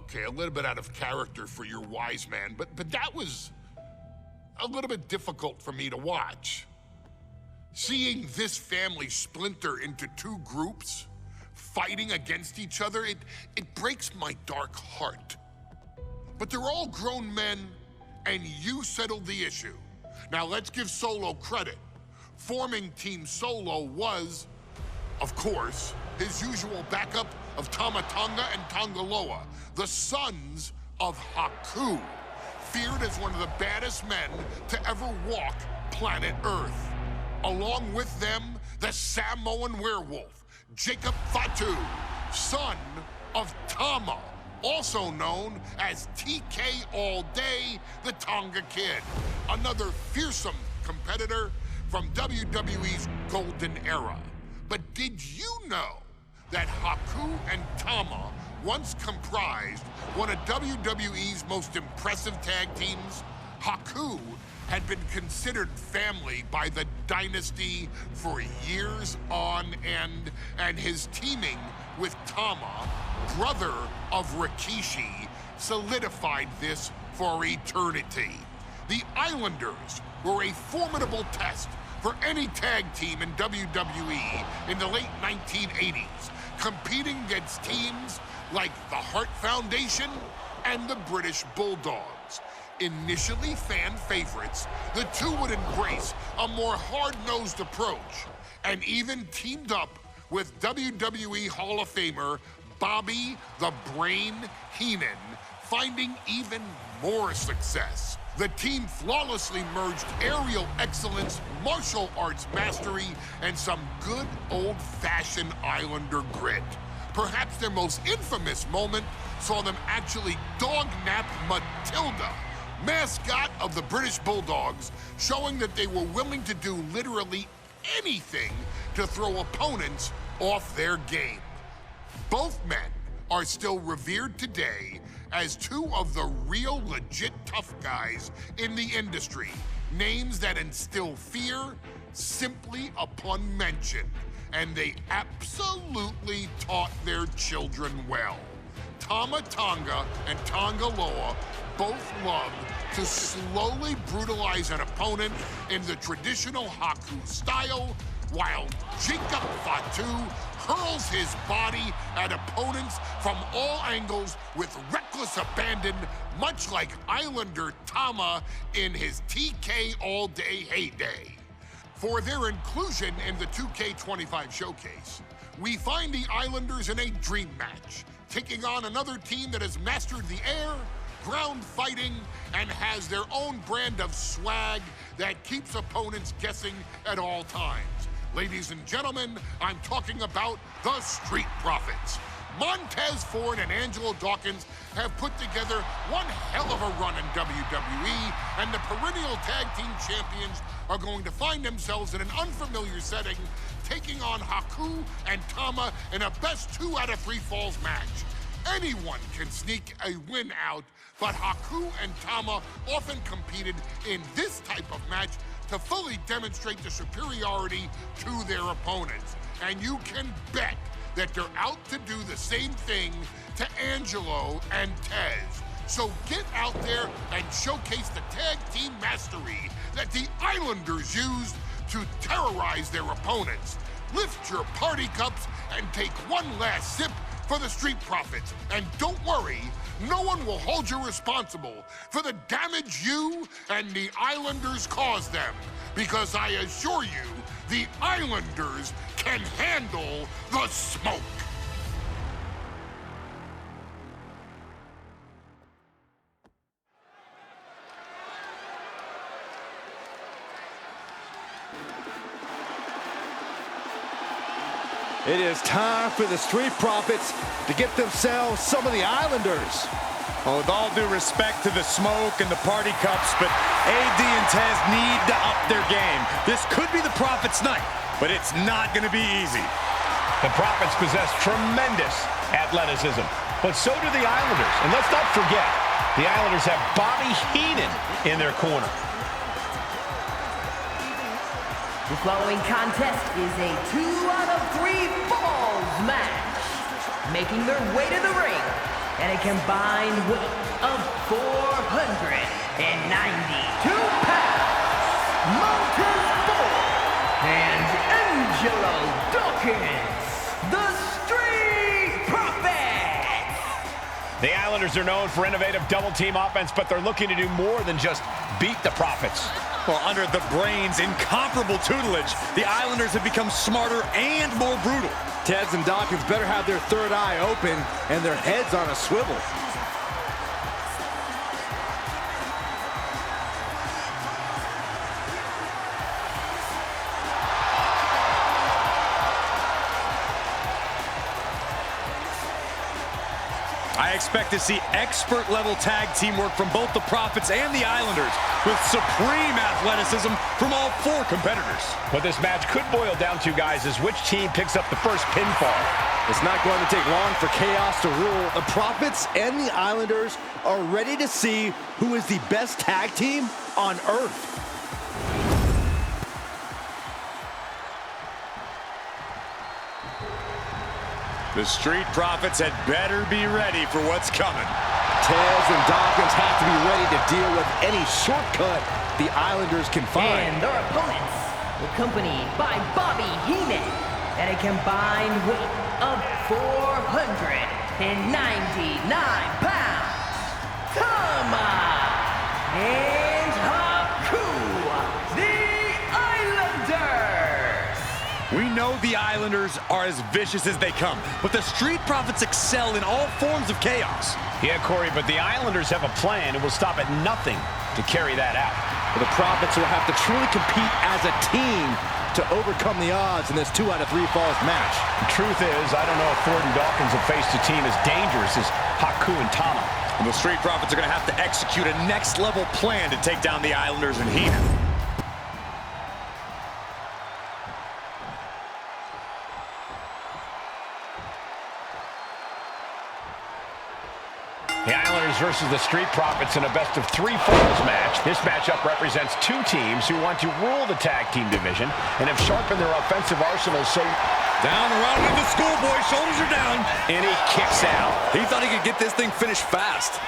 Okay, a little bit out of character for your wise man, but that was a little bit difficult for me to watch. Seeing this family splinter into two groups, fighting against each other, it breaks my dark heart. But they're all grown men, and you settled the issue. Now let's give Solo credit. Forming Team Solo was, of course, his usual backup of Tama Tonga and Tongaloa, the sons of Haku, feared as one of the baddest men to ever walk planet Earth. Along with them, the Samoan werewolf, Jacob Fatu, son of Tama, also known as TK All Day, the Tonga Kid, another fearsome competitor from WWE's golden era. But did you know that Haku and Tama once comprised one of WWE's most impressive tag teams? Haku had been considered family by the Dynasty for years on end, and his teaming with Tama, brother of Rikishi, solidified this for eternity. The Islanders were a formidable test for any tag team in WWE in the late 1980s, competing against teams like the Hart Foundation and the British Bulldogs. Initially fan favorites, the two would embrace a more hard-nosed approach and even teamed up with WWE Hall of Famer Bobby the Brain Heenan, finding even more success. The team flawlessly merged aerial excellence, martial arts mastery, and some good old-fashioned Islander grit. Perhaps their most infamous moment saw them actually dog-nap Matilda, mascot of the British Bulldogs, showing that they were willing to do literally anything to throw opponents off their game. Both men are still revered today as two of the real legit tough guys in the industry, names that instill fear simply upon mention, and they absolutely taught their children well. Tama Tonga and Tongaloa both loved to slowly brutalize an opponent in the traditional Haku style, while Jacob Fatu hurls his body at opponents from all angles with reckless abandon, much like Islander Tama in his TK All Day heyday. For their inclusion in the 2K25 showcase, we find the Islanders in a dream match, taking on another team that has mastered the air, ground fighting, and has their own brand of swag that keeps opponents guessing at all times. Ladies and gentlemen, I'm talking about the Street Profits. Montez Ford and Angelo Dawkins have put together one hell of a run in WWE, and the perennial tag team champions are going to find themselves in an unfamiliar setting, taking on Haku and Tama in a best 2 out of 3 falls match. Anyone can sneak a win out, but Haku and Tama often competed in this type of match to fully demonstrate the superiority to their opponents. And you can bet that they're out to do the same thing to Angelo and Tez. So get out there and showcase the tag team mastery that the Islanders used to terrorize their opponents. Lift your party cups and take one last sip for the Street Profits. And don't worry, no one will hold you responsible for the damage you and the Islanders caused them, because I assure you, the Islanders can handle the smoke. It is time for the Street Profits to get themselves some of the Islanders. Well, with all due respect to the smoke and the party cups, but AD and Tez need to up their game. This could be the Profits' night, but it's not going to be easy. The Profits possess tremendous athleticism, but so do the Islanders. And let's not forget, the Islanders have Bobby Heenan in their corner. The following contest is a 2 out of 3 falls match. Making their way to the ring and a combined weight of 492 pounds, Mountain and Angelo Dawkins, the Street Profits! The Islanders are known for innovative double-team offense, but they're looking to do more than just beat the Profits. Well, under the Brains' incomparable tutelage, the Islanders have become smarter and more brutal. Tez and Dawkins better have their third eye open and their heads on a swivel. I expect to see expert-level tag teamwork from both the Profits and the Islanders, with supreme athleticism from all four competitors. What this match could boil down to, guys, is which team picks up the first pinfall. It's not going to take long for chaos to rule. The Profits and the Islanders are ready to see who is the best tag team on Earth. The Street Profits had better be ready for what's coming. Tez and Dawkins have to be ready to deal with any shortcut the Islanders can find. And their opponents, accompanied by Bobby Heenan, and a combined weight of 499 pounds, Tama and Haku, the Islanders! We know the Islanders are as vicious as they come, but the Street Profits excel in all forms of chaos. Yeah, Corey, but the Islanders have a plan and will stop at nothing to carry that out. The Profits will have to truly compete as a team to overcome the odds in this 2 out of 3 falls match. The truth is, I don't know if Ford and Dawkins have faced a team as dangerous as Haku and Tama. And the Street Profits are going to have to execute a next-level plan to take down the Islanders and Heenan. The Islanders versus the Street Profits in a best-of-3 falls match. This matchup represents two teams who want to rule the tag team division and have sharpened their offensive arsenals so... Down around into the schoolboy, shoulders are down. And he kicks out. He thought he could get this thing finished fast.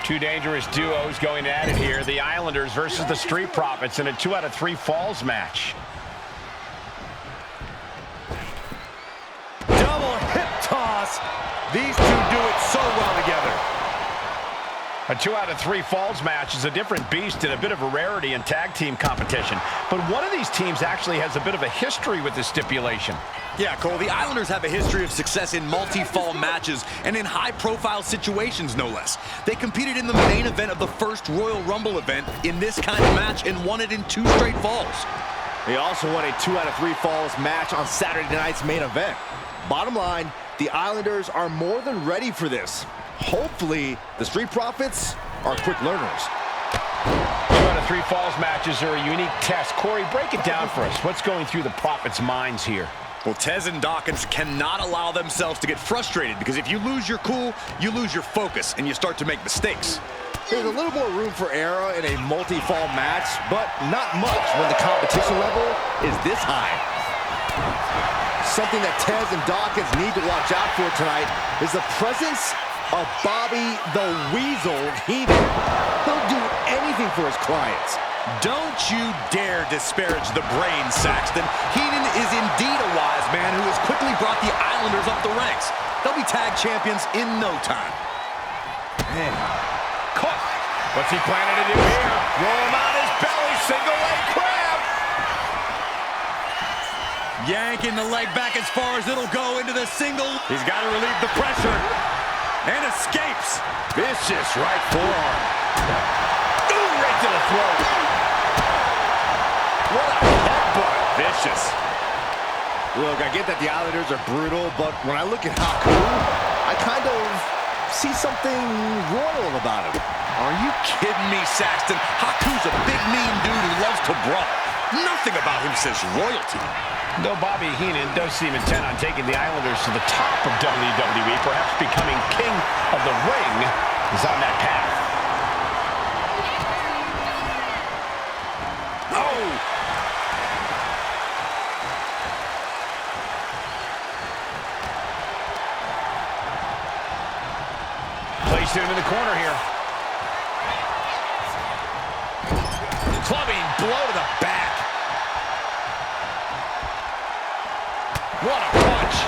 Two dangerous duos going at it here. The Islanders versus the Street Profits in a 2 out of 3 falls match. Double hip toss. These two do it so well together. A 2 out of 3 falls match is a different beast and a bit of a rarity in tag team competition. But one of these teams actually has a bit of a history with this stipulation. Yeah, Cole, the Islanders have a history of success in multi-fall matches and in high-profile situations, no less. They competed in the main event of the first Royal Rumble event in this kind of match and won it in 2 straight falls. They also won a 2 out of 3 falls match on Saturday night's main event. Bottom line, the Islanders are more than ready for this. Hopefully, the Street Profits are quick learners. 2 out of 3 falls matches are a unique test. Corey, break it down for us. What's going through the Profits' minds here? Well, Tez and Dawkins cannot allow themselves to get frustrated, because if you lose your cool, you lose your focus, and you start to make mistakes. There's a little more room for error in a multi-fall match, but not much when the competition level is this high. Something that Tez and Dawkins need to watch out for tonight is the presence of Bobby the Weasel Heenan. He'll do anything for his clients. Don't you dare disparage the brain, Saxton. Heenan is indeed a wise man who has quickly brought the Islanders up the ranks. They'll be tag champions in no time. Man. Caught. What's he planning to do here? Roll him on his belly, single leg crab. Yanking the leg back as far as it'll go into the single. He's got to relieve the pressure. And escapes. Vicious right forearm. Ooh, right to the throat. What a headbutt. Vicious. Look, I get that the Islanders are brutal, but when I look at Haku, I kind of see something royal about him. Are you kidding me, Saxton? Haku's a big, mean dude who loves to brawl. Nothing about him says royalty. Though Bobby Heenan does seem intent on taking the Islanders to the top of WWE, perhaps becoming king of the ring, is on that path. Oh! Placed him in the corner here. Clubbing blow to the back. What a punch.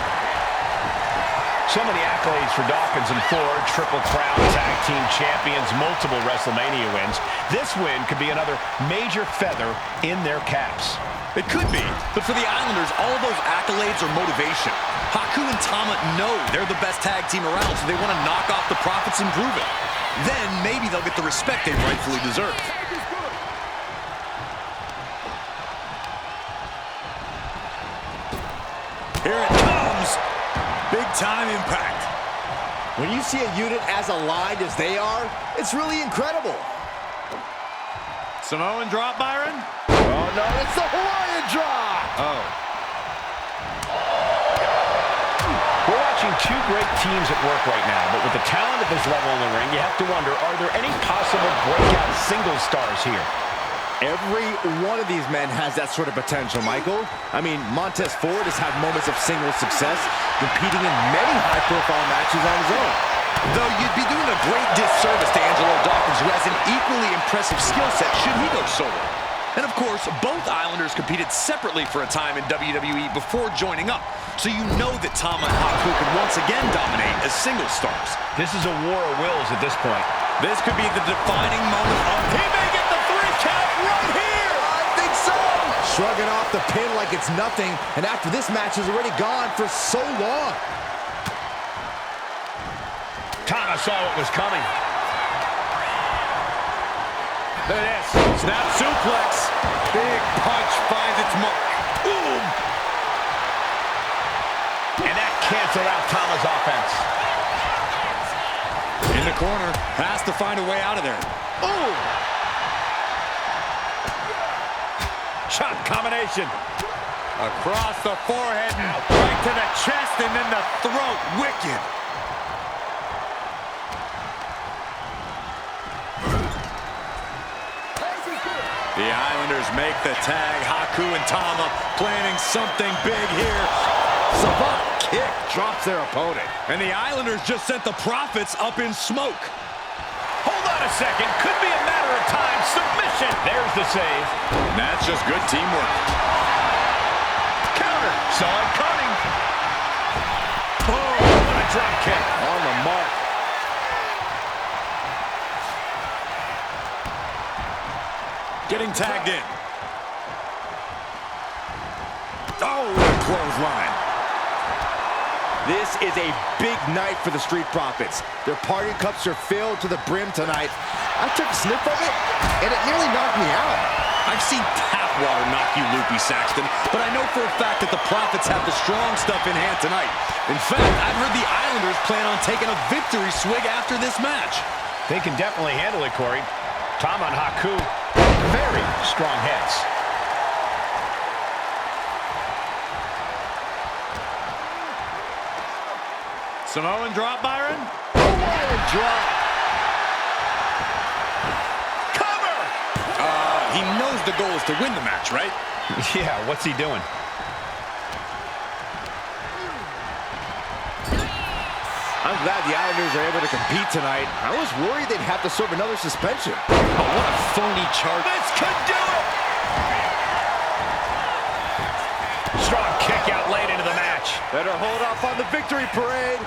So many accolades for Dawkins and Ford. Triple Crown Tag Team Champions, multiple WrestleMania wins. This win could be another major feather in their caps. It could be, but for the Islanders, all those accolades are motivation. Haku and Tama know they're the best tag team around, so they want to knock off the Profits and prove it. Then maybe they'll get the respect they rightfully deserve. Here it comes. Big time impact. When you see a unit as aligned as they are, it's really incredible. Samoan drop, Byron. Oh, no, it's the Hawaiian drop. Oh. We're watching two great teams at work right now, but with the talent at this level in the ring, you have to wonder, are there any possible breakout single stars here? Every one of these men has that sort of potential, Michael. I mean, Montez Ford has had moments of single success, competing in many high-profile matches on his own. Though you'd be doing a great disservice to Angelo Dawkins, who has an equally impressive skill set should he go solo. And of course, both Islanders competed separately for a time in WWE before joining up. So you know that Tama and Haku can once again dominate as single stars. This is a war of wills at this point. This could be the defining moment of... He may get the 3 count right here! I think so! Shrugging off the pin like it's nothing, and after this match is already gone for so long. Tama saw what was coming. Look at this. Snap suplex. Big punch finds its mark. Boom! And that canceled out Tama's offense. In the corner. Has to find a way out of there. Boom! Shot combination. Across the forehead and right to the chest and then the throat. Wicked. The Islanders make the tag. Haku and Tama planning something big here. Savant kick drops their opponent. And the Islanders just sent the Profits up in smoke. Hold on a second. Could be a matter of time. Submission. There's the save. And that's just good teamwork. Counter. Saw it coming. Oh, what a drop kick. On the mark. Getting tagged in. Oh, what a clothesline. This is a big night for the Street Profits. Their party cups are filled to the brim tonight. I took a sniff of it, and it nearly knocked me out. I've seen tap water knock you loopy, Saxton, but I know for a fact that the Profits have the strong stuff in hand tonight. In fact, I've heard the Islanders plan on taking a victory swig after this match. They can definitely handle it, Corey. Tama and Haku, very strong heads. Samoan drop, Byron. Hawaiian drop. Cover! He knows the goal is to win the match, right? Yeah, what's he doing? I'm glad the Islanders are able to compete tonight. I was worried they'd have to serve another suspension. Oh, what a phony charge. This could do it! Strong kick out late into the match. Better hold off on the victory parade.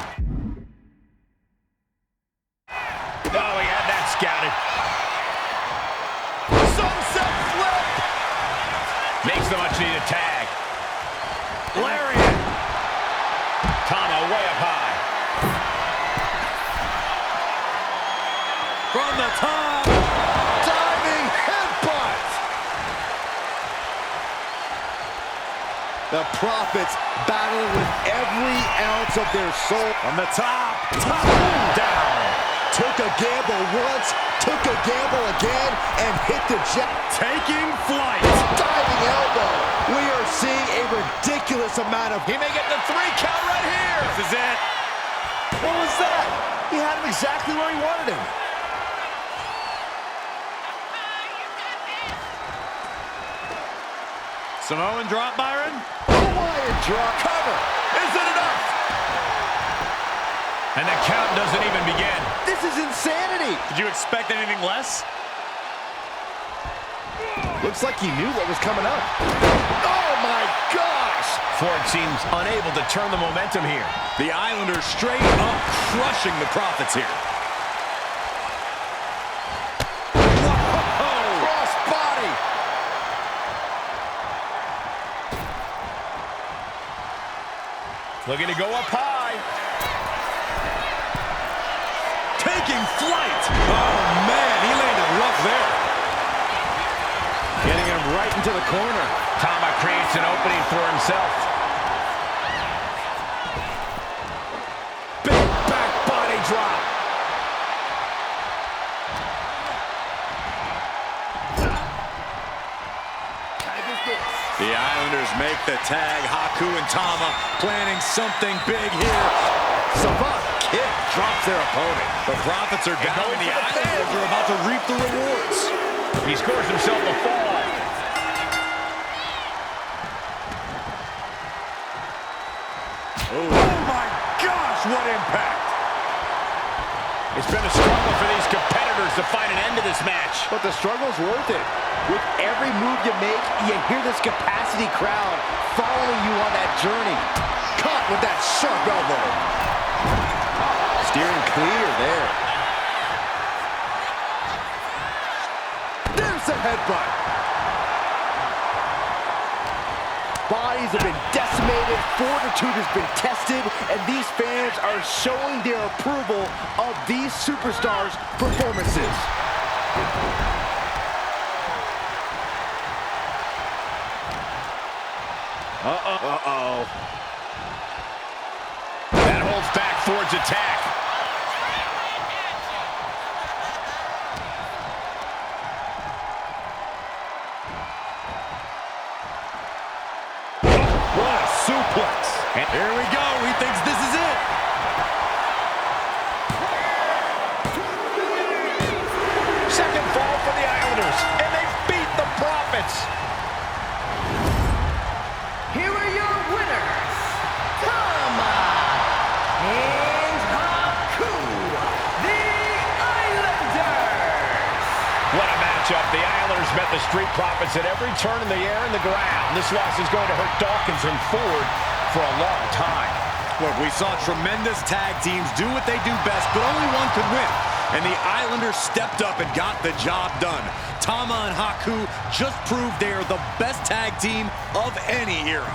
Oh, he had that scouted. Sunset flip! Makes the much-needed tag. Lariat. Tama way up high. From the top. Diving headbutt. The Profits battling with every ounce of their soul. From the top. Down. Took a gamble once, took a gamble again, and hit the jet. Taking flight. Diving elbow. We are seeing a ridiculous amount of... He may get the 3 count right here. This is it. What was that? He had him exactly where he wanted him. Samoan drop, Byron. Hawaiian drop. Cover. Is it enough? And the count doesn't even begin. This is insanity. Did you expect anything less? Looks like he knew what was coming up. Oh my gosh! Ford seems unable to turn the momentum here. The Islanders straight up crushing the Profits here. Whoa! Cross body! Looking to go up high. Taking flight. Oh, man, he landed rough there. Getting him right into the corner. Tama creates an opening for himself. Big back body drop. The Islanders make the tag. Haku and Tama planning something big here. Savant kick drops their opponent. The Profits are down, and the Islanders are about to reap the rewards. He scores himself a fall. Oh my gosh, what impact! It's been a struggle for these competitors to find an end to this match. But the struggle's worth it. With every move you make, you hear this capacity crowd following you on that journey. Caught with that sharp elbow. Steering clear there. There's the headbutt. Bodies have been decimated, fortitude has been tested, and these fans are showing their approval of these superstars' performances. Uh-oh. That holds back Ford's attack. What a suplex. And here we go. He thinks this is it. Second fall for the Islanders, and they beat the Profits. Here are your winners, Tama and Haku, the Islanders. What a matchup. The Islanders met the Street Profits at every turn in the air and the ground. This loss is going to hurt Dawkins and Ford for a long time. Look, we saw tremendous tag teams do what they do best, but only one could win. And the Islanders stepped up and got the job done. Tama and Haku just proved they are the best tag team of any era.